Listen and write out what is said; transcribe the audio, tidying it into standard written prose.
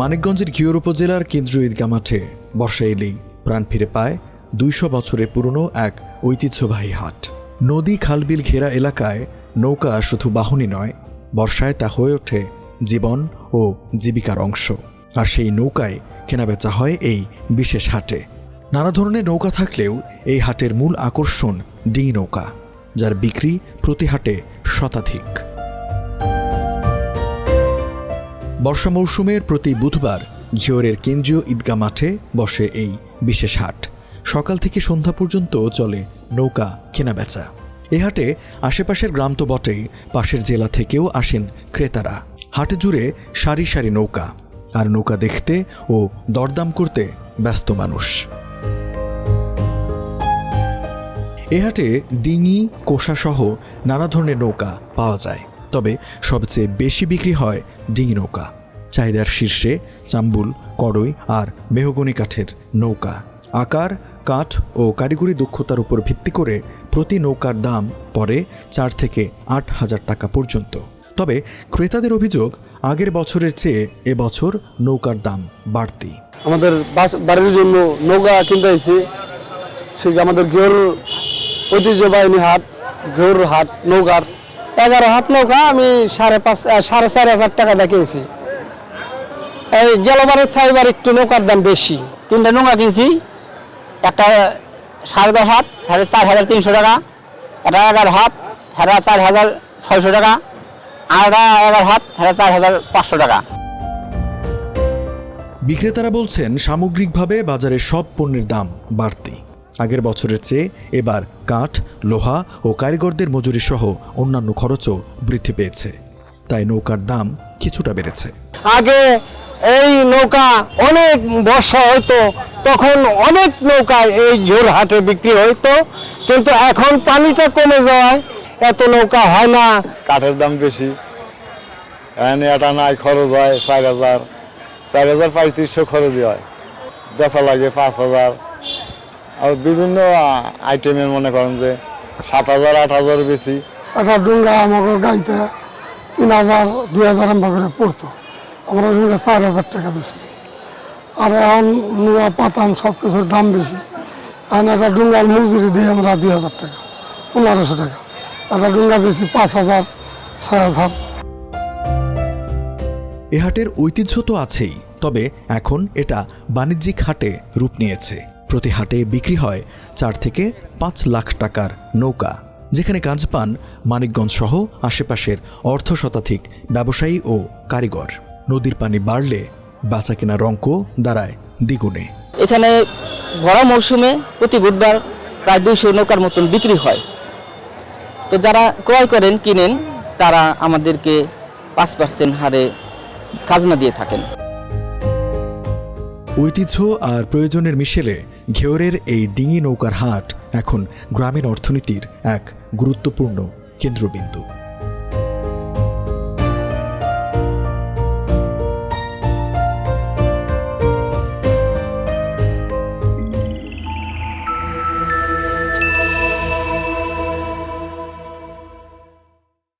মানিকগঞ্জের ঘিওর উপজেলার কেন্দ্রীয় ঈদগাহ মাঠে বর্ষা এলেই প্রাণ ফিরে পায় ২০০ বছরের পুরনো এক ঐতিহ্যবাহী হাট। নদী খালবিল ঘেরা এলাকায় নৌকা শুধু বাহনই নয়, বর্ষায় তা হয়ে ওঠে জীবন ও জীবিকার অংশ। আর সেই নৌকায় কেনাবেচা হয় এই বিশেষ হাটে। নানা ধরনের নৌকা থাকলেও এই হাটের মূল আকর্ষণ ডিঙি নৌকা, যার বিক্রি প্রতি হাটে শতাধিক। বর্ষা মৌসুমের প্রতি বুধবার ঘিওরের কেন্দ্রীয় ঈদগাহ মাঠে বসে এই বিশেষ হাট। সকাল থেকে সন্ধ্যা পর্যন্ত চলে নৌকা কেনাবেচা। এ হাটে আশেপাশের গ্রাম তো বটেই, পাশের জেলা থেকেও আসেন ক্রেতারা। হাটে জুড়ে সারি সারি নৌকা, আর নৌকা দেখতে ও দরদাম করতে ব্যস্ত মানুষ। এ হাটে ডিঙি, কোষাসহ নানা ধরনের নৌকা পাওয়া যায়, তবে সবচেয়ে বেশি বিক্রি হয় ডিঙি নৌকা। চাহিদার শীর্ষে চাম্বুল, কড়ই আর মেহগনি কাঠের নৌকা। আকার, কাঠ ও কারিগরি দক্ষতার উপর ভিত্তি করে প্রতি নৌকার দাম পড়ে 4 থেকে 8 হাজার টাকা পর্যন্ত। তবে ক্রেতাদের অভিযোগ, আগের বছরের চেয়ে এবছর নৌকার দাম বাড়তি। আমাদের বাড়ির জন্য নৌকা কিনতে হয়েছে, সে আমাদের ঘিওর ঐতিহ্যবাহী হাট, ঘিওর হাট নৌকার 11 হাত নৌকা আমি 4,500 টাকা দিয়ে কিনছি। এই গেলবারের থাইবার একটু নৌকার দাম বেশি। 3টা নৌকা কিনছি, একটা 10.5 হাত 4,300 টাকা, একটা 11 হাত 4,600 টাকা, আর 11 হাত 4,500 টাকা। বিক্রেতারা বলছেন, সামগ্রিকভাবে বাজারে সব পণ্যের দাম বাড়তি। আগের বছরের চেয়ে এবার কাঠ, লোহা ও কারিগরদের মজুরি সহ অন্যান্য খরচও বৃদ্ধি পেয়েছে, তাই নৌকার দাম কিছুটা বেড়েছে। আগে এই নৌকা অনেক বর্ষা হইতো, তখন অনেক নৌকা এই ঝোর হাটে বিক্রি হইতো, কিন্তু এখন পানিটা কমে যাওয়ায় এত নৌকা হয় না। কাঠের দাম বেশি, এটা নাই খরচ হয় 4,000-4,500 খরচই হয়, বেচা লাগে 5,000। আর বিভিন্ন আইটেমের মনে করেন যে 7,000-8,000 বেশি। একটা ডুঙ্গা আমাকে গাইতে 3,000-2,000 করে পড়তো, আমরা ডুঙ্গা 4,000 টাকা বেচছি। আর এখন নোয়া পাতাম সব কিছুর দাম বেশি। এখন একটা ডুঙ্গার মজুরি দিই আমরা 2,000 টাকা, 1,500 টাকা। একটা ডুঙ্গা বেশি 5,000-6,000। এ হাটের ঐতিহ্য তো আছেই, তবে এখন এটা বাণিজ্যিক হাটে রূপ নিয়েছে। প্রতি হাটে বিক্রি হয় 4 থেকে 5 লাখ টাকার নৌকা, যেখানে কাজ পান মানিকগঞ্জ সহ আশেপাশের অর্ধশতাধিক ব্যবসায়ী ও কারিগর। নদীর পানি বাড়লে বেচা কেনা রঙ্ক দাঁড়ায় দ্বিগুণে। এখানে ভরা মৌসুমে প্রতি বুধবার প্রায় 200 নৌকার মতন বিক্রি হয়। তো যারা ক্রয় করেন, কিনেন, তারা আমাদেরকে 5% হারে খাজনা দিয়ে থাকেন। ঐতিহ্য আর প্রয়োজনের মিশেলে ঘিওরের এই ডিঙি নৌকার হাট এখন গ্রামীণ অর্থনীতির এক গুরুত্বপূর্ণ কেন্দ্রবিন্দু।